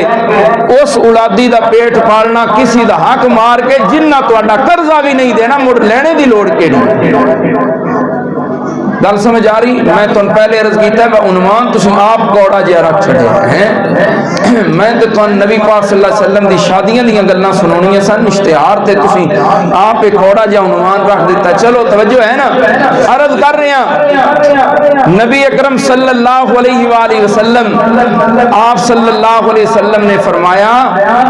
A: उस औलादी दा पेट पालना, किसी दा हक मार के जिन्ना तुहाडा कर्जा भी नहीं देना, मुड़ लेने दी लोड़ केड़ी? गल समझ आ रही? मैं तुम पहले अर्ज किया, मैं उन्वान तुम आप कौड़ा जिहा रख छड़े हैं। मैं तो तुम नबी पाक सल्लल्लाहु अलैहि वसल्लम दी शादियां दी गल्लां सुनाउणियां सन, इश्तिहार ते तुसीं आप एक कौड़ा जिहा उन्वान रख दिता। चलो तवज्जो है ना? अर्ज कर रहे हैं, नबी अकरम सल्लल्लाहु अलैहि वसल्लम, आप सल्लल्लाहु अलैहि वसल्लम ने फरमाया,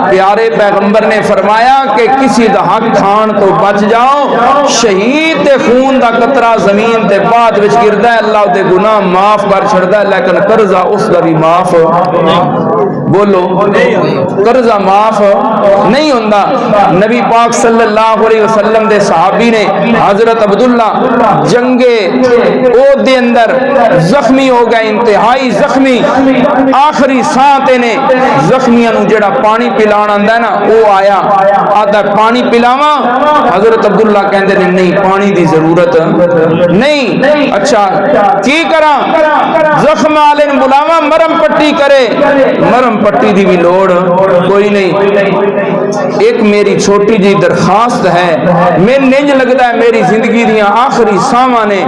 A: प्यारे पैगंबर ने फरमाया कि किसी दा हक खान तो बच जाओ, शहीद दे खून दा कतरा जमीन ते बाद विच गिरदा है, अल्लाह दे गुनाह माफ कर छड़दा है, लेकिन कर्जा उसका भी माफ, बोलो कर्जा माफ नहीं होंदा। नबी पाक सल्लल्लाहु अलैहि वसल्लम दे सहाबी ने हजरत अब्दुल्ला जंगे ओद दे अंदर जख्मी हो गए, इंतहाई जख्मी, आखिरी सांस ने जख्मियां नूं जेड़ा पानी पिलाण आंदा है ना, वो आया, आदा पानी पिलावा। हजरत अब्दुल्ला कहंदे ने नहीं, पानी दी जरूरत नहीं। अच्छा की करा? जख्म वाले ने बुलावा, मरम पट्टी करे, मरम पट्टी दी भी लोड़ कोई नहीं। एक मेरी छोटी जी दरखास्त है, मैनूं इंज लगदा है मेरी जिंदगी दियां आखिरी सांवां ने,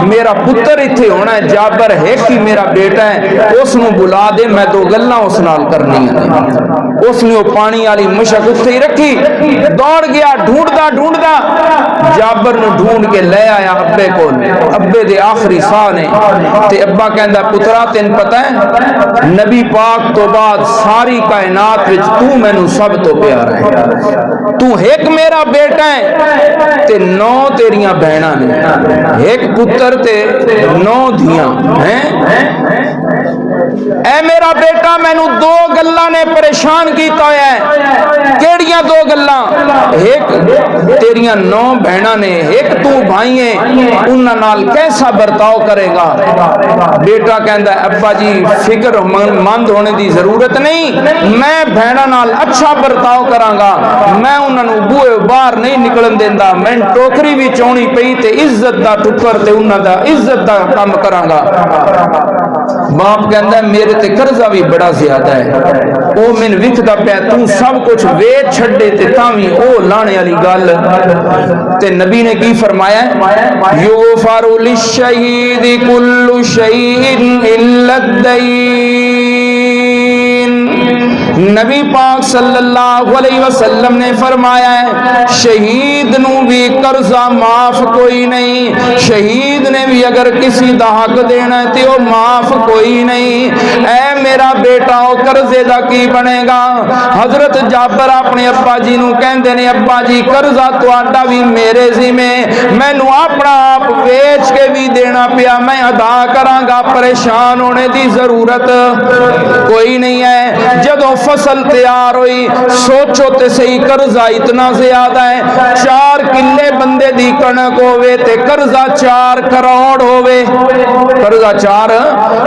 A: मेरा पुत्र इत्थे होना है, जाबर है कि मेरा बेटा है, उसनूं बुला दे, मैं दो गल्लां उस नाल करनियां। उसने वो पानी वाली मुशक उत्थे ही रखी, दौड़ गया ढूंढदा ढूंढदा, जाबर नूं ढूंढ के ले आया अब्बे कोल। अब्बे दे आखिरी साह ने, ते अब्बा कहंदा पुत्रा तेन पता है नबी पाक तो बाद सारी कायनात विच तू मैनू सब तो प्यारा है, तू एक मेरा बेटा है ते 9 तेरियां बहना ने, एक पुत्र ते 9 धियां हैं। ऐ मेरा बेटा, मैनू 2 गल्लां ने परेशान कीता है। केड़ियां 2 गल्लां? एक तेरियां 9 बहना ने, एक तू भाई है, उन्हां नाल कैसा बर्ताव करेगा? बेटा कहता अब्बा जी फिक्रमंद होने की जरूरत नहीं, मैं बहना नाल अच्छा बर्ताव करांगा, मैं उन्होंने बूहे बाहर नहीं निकलन देंदा, मैं टोकरी भी चौनी पई ते इज्जत दा टुकर ते उन्हां दा इज्जत दा काम करांगा। बाप कहता मेरे ते कर्जा भी बड़ा ज्यादा है, वो मैनू विखदा पिया, तू सब कुछ वेच छड्डे ते तावी ओ लाने वाली गल। ते नबी ने की फरमाया, युगफरु लिश्शहीद कुल्लु शैइन इल्ला दईन। नबी पाक सल्लल्लाहु अलैहि वसल्लम ने फरमाया है, शहीद नू भी कर्जा माफ कोई नहीं, शहीद ने भी अगर किसी दा हक देना है तो माफ कोई नहीं। ऐ मेरा बेटा ओ कर्जे दा की बनेगा? हजरत जाबर अपने अब्बा जी नू कहंदे ने, अब्बा जी कर्जा तुहाडा भी मेरे जिम्मे, मैनू अपना आप वेच के भी देना पिया, मैं अदा करांगा, परेशान होने की जरूरत कोई नहीं है। जदों फसल तैयार हुई, सोचो ते सही कर्जा इतना ज्यादा है, 4 किले बंदे दी कणक होवे ते कर्जा 4 करोड़ होवे, कर्जा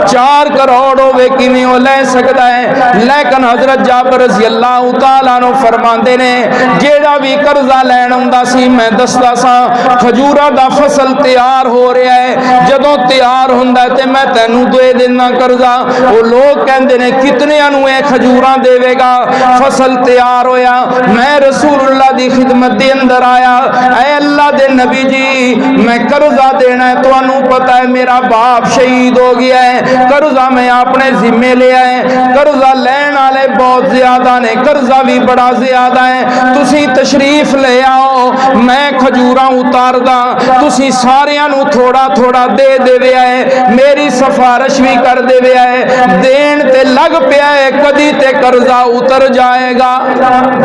A: 4 करोड़ होवे किवें ओ ले सकदा है? लेकिन हजरत जाबर रज़ी अल्लाह तआला नु फरमांदे ने, जेड़ा भी कर्जा लैण आउंदा सी, मैं दसदा सा खजूरा दा फसल तैयार हो रहा है, जदों तैयार हुंदा ते मैं तैनू दे देना कर्जा। वो लोग कहंदे ने कितनियां नू ए खजूरा देवेगा? फसल तैयार होया, मैं रसूलुल्लाह दी खिदमत दे अंदर आया, ऐ अल्लाह दे नबी जी मैं कर्जा देना है, तुहानू पता है मेरा बाप शहीद हो गया है, कर्जा मैं अपने जिम्मे लिया है, कर्जा लैण वाले बहुत ज्यादा ने, कर्जा भी बड़ा ज्यादा है, तुसी तशरीफ ले आओ, मैं खजूरा उतारदा, तुसी सारियां नू थोड़ा थोड़ा दे देवे है, मेरी सिफारिश भी कर देवे है, देन ते लग पिया है, कदी ते कर्जा उतर जाएगा,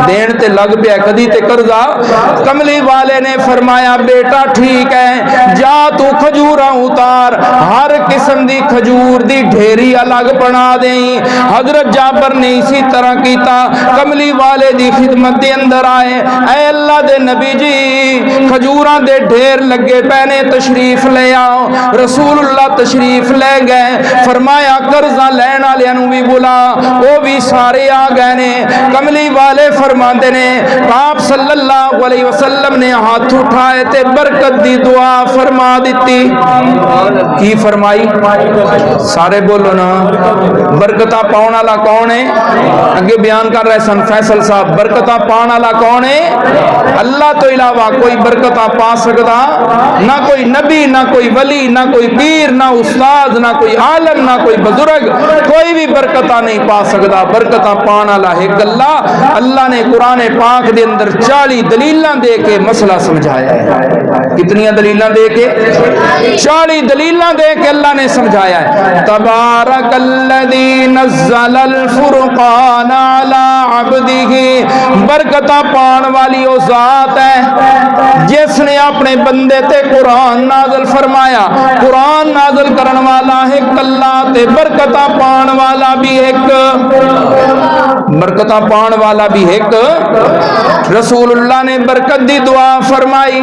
A: देन ते लग पिया कदी ते कर्जा। कमली वाले ने फरमाया, बेटा ठीक है, जा तू खजूरा उतार, हर किस्म दी खजूर दी ढेरी अलग बना दें। हजरत जाबर ने इसी तरह कीता, कमली वाले दी खिदमत दे अंदर आए, ऐ अल्लाह दे नबी जी खजूरा दे ढेर लगे पैने, तशरीफ ले आओ। रसूलुल्लाह तशरीफ ले गए, फरमाया कर्जा लैण वालियां नू भी बुला, वो भी सारे आ गए ने। कमली वाले फरमाते ने, आप सल्लल्लाहु अलैहि वसल्लम ने हाथ उठाए ते बरकत दी दुआ फरमा दी। की फरमाई? सारे बोलो ना, बरकता पाउण वाला कौन है? अगे बयान कर रहे सन फैसल साहब, बरकता पाउण वाला कौन है? अल्लाह तो इलावा कोई बरकता पा सकता ना, कोई नबी ना कोई वली ना कोई पीर ना उस्ताद ना कोई आलम ना कोई बुजुर्ग, कोई भी बरकता नहीं पा सकता। बरकता पाने वाला है अल्लाह। अल्लाह ने कुरान पाक के अंदर 40 दलीलां दे के मसला समझाया है। कितनियां दलीलां दे के? 40 दलीलां दे के अल्लाह ने समझाया है। तबारकल्लज़ी नज़्ज़लल फुरक़ान अला अब्दिही, बरकता पाने वाली वो जात है जिसने अपने बंदे ते कुरान नाज़िल फरमाया। कुरान नाज़िल करने वाला है अल्लाह ते बरकता पाने वाला भी एक, बरकता पाने वाला भी एक। रसूलुल्लाह ने बरकत दी दुआ फरमाई।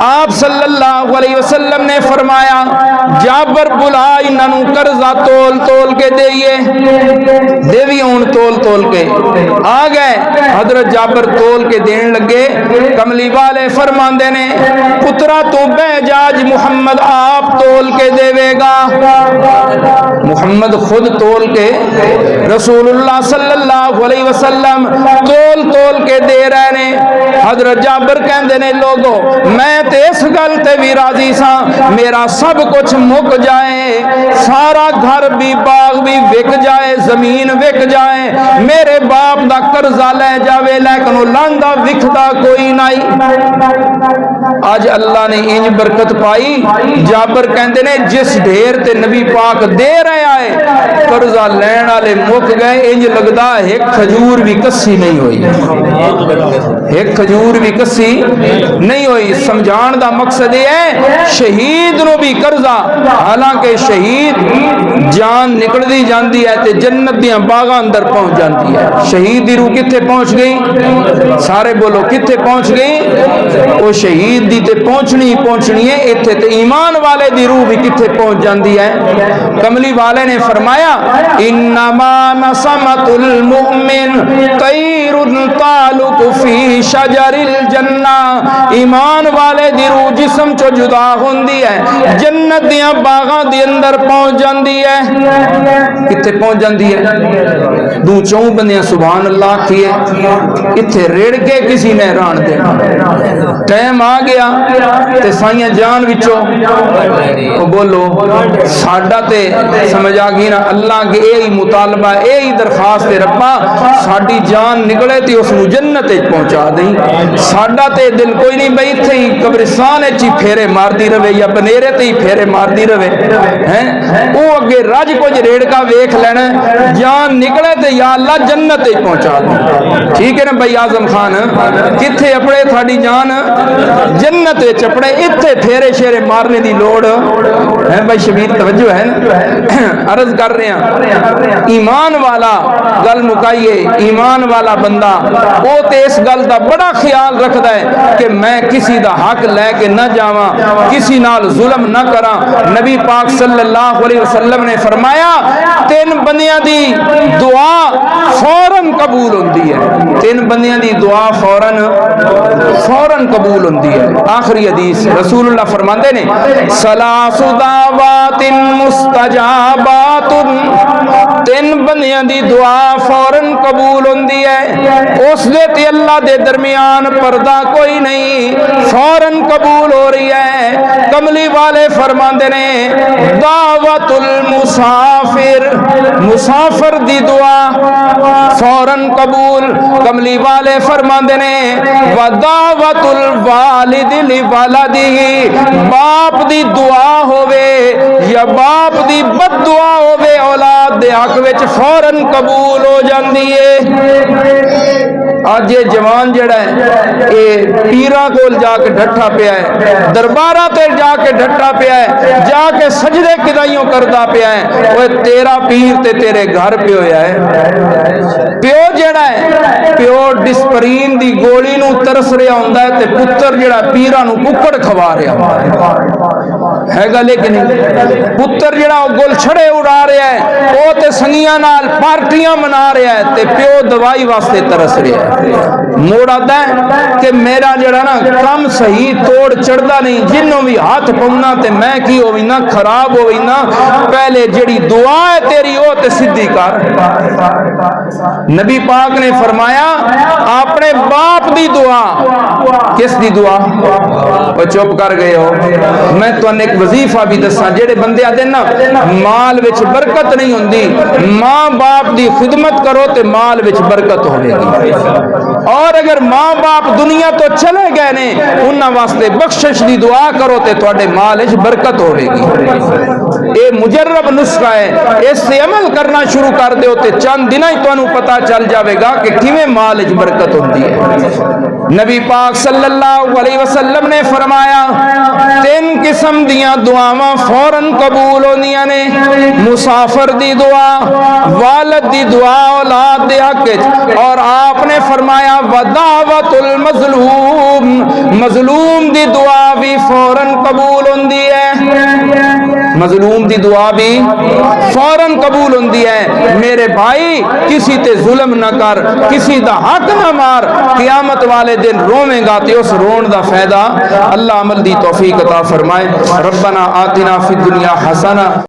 A: आप सल्लल्लाहु अलैहि वसल्लम ने फरमाया, जाबर बुला इन्हां कर्जा तोल तोल के देइए, देवी हूं तोल तोल के आ गए। हजरत जाबर तोल के देन लगे। कमली वाले फरमांदे ने, पुत्रा तू बेजाज मुहम्मद आप तोल के देवेगा। मुहम्मद खुद तोल के, रसूलुल्लाह सल्लल्लाहु अलैहि वसल्लम तोल तोल के दे रहे ने। हजरत जाबर कहंदे ने, लोगो मैं ते इस गल ते भी राजी सा, मेरा सब कुछ मुक जाए, सारा घर भी बाग भी विक जाए, जमीन विक जाए, मेरे बाप दा कर्जा ले जावे, लेकिन वो लांदा विकदा कोई नहीं। आज अल्लाह ने इंज बरकत पाई। जाबर कहंदे ने, जिस ढेर ते नबी पाक दे रहा है कर्जा लैण वाले मुक गए। इंज लगदा एक खजूर भी कस्सी नहीं हुई, एक खजूर भी कस्सी नहीं हुई। समझाण दा मकसद यह है, शहीद नु भी कर्जा, हालांकि शहीद जान निकलदी जांदी है ते जन्नत दियां बागां अंदर पहुंच जाती है। शहीद दी रूह कित्थे पहुंच गई? सारे बोलो कित्थे पहुंच गई? वो शहीद दी ते पहुंचनी ही पहुंचनी है। इत्थे ते ईमान वाले दी रूह भी कित्थे पहुंच जाती है? कमली वाले ने फरमाया इन्नमा नसमतुल मुमिन तैरुन तालुक फी शजरिल जन्ना। ईमान वाले दी रूह जिस्म चो जुदा होंदी है, जन्नत दियां बागां दे अंदर पहुंच जाती है। कित्थे पहुंच जाती है? दू चौं बंदियां सुभान अल्लाह किए, इत्थे रेड़ के किसी ने हैरान देना। टाइम आ गया ते साइयां जान विचों बोलो साडा ते समझ आ गई ना, अल्लाह के यही मुतालबा यही दरखास्त है, रब्बा साडी जान निकले ते उसनू जन्नत पहुंचा दें। साडा ते दिल कोई नहीं बई इत्थे ही कब्रिस्तान ही फेरे मारती रहे या बनेरे ते ही फेरे मारती रहे हैं। वो अगे रज कुछ रेड़का वेख लेना, जान निकले ते या अल्लाह जन्नत पहुंचा दे। ठीक है ना भाई आजम खान, किथे अपने थाड़ी जान जन्नत चपड़े, इत्थे फेरे शेरे मारने की लोड़ है भाई। शबीर तवज्जो है ना, अर्ज कर रहे हैं ईमान वाला गल मुकाइए, ईमान वाला बंदा वो ते इस गल का बड़ा ख्याल रखता है कि मैं किसी का हक लैके न जावा, किसी नाल जुल्म न करा। नबी पाक सल्लल्लाहु अलैहि वसल्लम ने फरमाया 3 बंदियां दी दुआ फौरन कबूल होती है। 3 बंदियां दी दुआ फौरन कबूल होती है। आखिरी हदीस रसूलुल्लाह फरमाते ने सलासु दावातिन मुस्तजाबातुन, 3 बंदियां दी दुआ फौरन कबूल होती है। उस दे ते अल्लाह दे दरमियान पर्दा कोई नहीं, फौरन कबूल हो रही है। कमली वाले फरमाते ने दावतुल मुसाफिर, मुसाफिर दी दुआ फौरन कबूल। कमली वाले फरमाते ने वदावतुल वालिद लि वलदिही, बाप दी दुआ होवे या बाप दी बददुआ होवे औलाद दे हक विच फौरन कबूल हो जाती है। आज ये जवान जड़ा है ये पीरा कोल जाके डट्ठा पिया है, दरबारा ते जाके डट्ठा पिया है, जाके सजदे किदाइयों करदा पिया है। ओए तेरा पीर ते तेरे घर पे होया है। प्यो जड़ा है प्यो डिस्परीन दी गोली नू तरस रहा हुंदा है ते पुत्र जड़ा पीरा नू कुक्कड़ खवा रहा है गल। लेकिन पुत्र जड़ा गुल छड़े उड़ा रहा है, वो ते संगियां नाल पार्टियां मना रहा है ते प्यो दवाई वास्ते तरस रहा है। मोड़ आता है कि मेरा जड़ा ना कम सही तोड़ चढ़ता नहीं, जिन्हों भी हाथ पाउना ते मैं की होवी ना खराब होवी ना, पहले जड़ी दुआ है तेरी वो ते सीधी कर। नबी पाक ने फरमाया अपने बाप दी दुआ, किस दी दुआ? वो चुप कर गए हो, मैं तुहानू एक वजीफा भी दसा, जेड़े बंदे आते ना माल विच बरकत नहीं हुंदी, मां बाप दी खिदमत करो ते माल विच बरकत होवेगी। और अगर मां बाप दुनिया तो चले गए ने उन्हां वास्ते बख्शिश दी दुआ करो ते तुहाडे माल विच बरकत होवेगी। ये मुजर्रब नुस्खा है, इससे अमल करना शुरू कर दो ते चंद दिनां ही तुहानू पता चल जाएगा कि किवें माल विच बरकत होती है। नबी पाक सल्लल्लाहु अलैहि वसल्लम ने फरमाया 3 किस्म दियां दुआवां फौरन कबूल होंदियां ने, मुसाफिर दी दुआ, वालिद दी दुआ औलाद दे हक विच, और आपने फरमाया वदावतुल मजलूम, मजलूम दी दुआ भी फौरन कबूल होंदी है। मजलूम दी दुआ भी फौरन कबूल होंदी है। मेरे भाई किसी ते जुल्म ना कर, किसी दा हक ना मार, क़यामत वाले दिन रोवेगा ते उस रोन दा फायदा अल्लाह अमल दी तौफीक अता फरमाए। रब्बना आतिना फिद दुनिया हसना